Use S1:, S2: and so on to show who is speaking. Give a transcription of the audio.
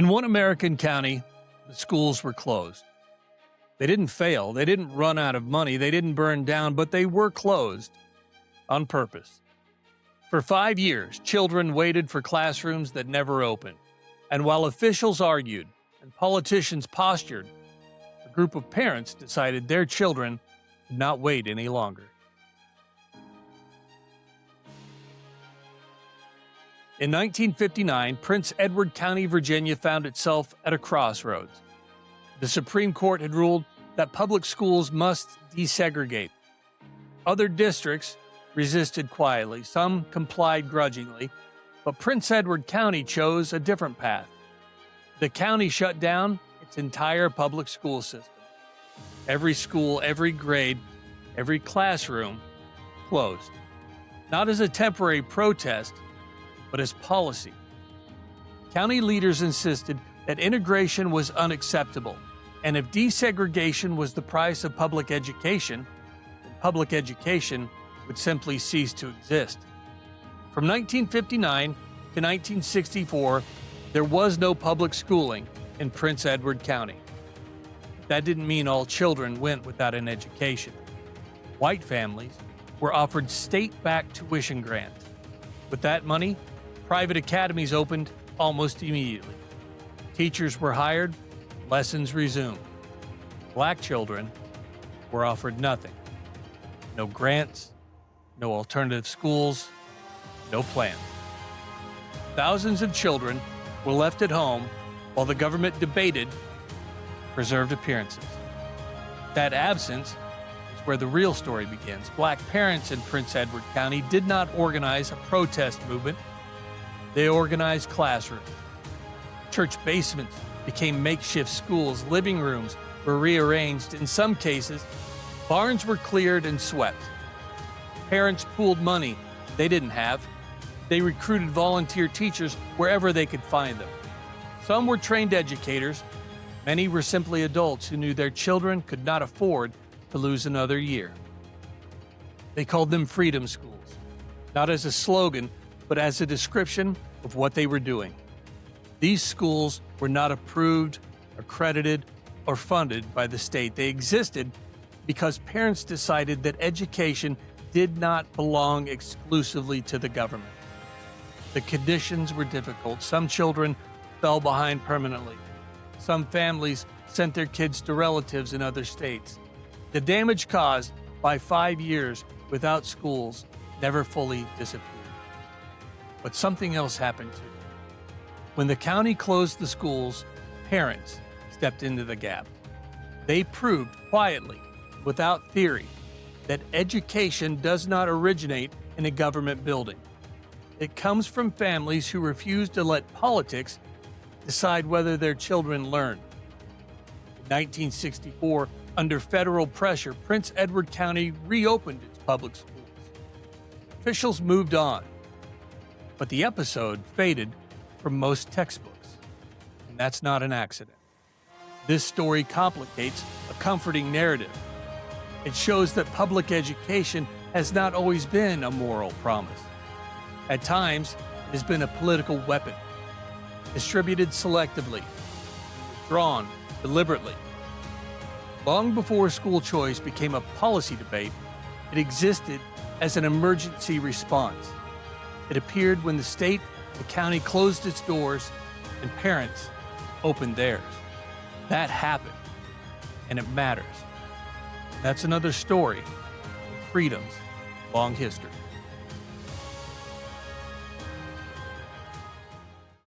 S1: In one American county, the schools were closed. They didn't fail, they didn't run out of money, they didn't burn down, but they were closed on purpose. For 5 years, children waited for classrooms that never opened. And while officials argued and politicians postured, a group of parents decided their children could not wait any longer. In 1959, Prince Edward County, Virginia found itself at a crossroads. The Supreme Court had ruled that public schools must desegregate. Other districts resisted quietly, some complied grudgingly, but Prince Edward County chose a different path. The county shut down its entire public school system. Every school, every grade, every classroom closed. Not as a temporary protest, but as policy. County leaders insisted that integration was unacceptable, and if desegregation was the price of public education, then public education would simply cease to exist. From 1959 to 1964, there was no public schooling in Prince Edward County. That didn't mean all children went without an education. White families were offered state-backed tuition grants. With that money, private academies opened almost immediately. Teachers were hired, lessons resumed. Black children were offered nothing. No grants, no alternative schools, no plan. Thousands of children were left at home while the government debated preserved appearances. That absence is where the real story begins. Black parents in Prince Edward County did not organize a protest movement. They organized classrooms. Church basements became makeshift schools. Living rooms were rearranged. In some cases, barns were cleared and swept. Parents pooled money they didn't have. They recruited volunteer teachers wherever they could find them. Some were trained educators. Many were simply adults who knew their children could not afford to lose another year. They called them freedom schools, not as a slogan, but as a description of what they were doing. These schools were not approved, accredited, or funded by the state. They existed because parents decided that education did not belong exclusively to the government. The conditions were difficult. Some children fell behind permanently. Some families sent their kids to relatives in other states. The damage caused by 5 years without schools never fully disappeared. But something else happened too. When the county closed the schools, parents stepped into the gap. They proved quietly, without theory, that education does not originate in a government building. It comes from families who refuse to let politics decide whether their children learn. In 1964, under federal pressure, Prince Edward County reopened its public schools. Officials moved on, but the episode faded from most textbooks, and that's not an accident. This story complicates a comforting narrative. It shows that public education has not always been a moral promise. At times, it has been a political weapon, distributed selectively, withdrawn deliberately. Long before school choice became a policy debate, it existed as an emergency response. It appeared when the state and the county closed its doors and parents opened theirs. That happened, and it matters. That's another story of freedom's long history.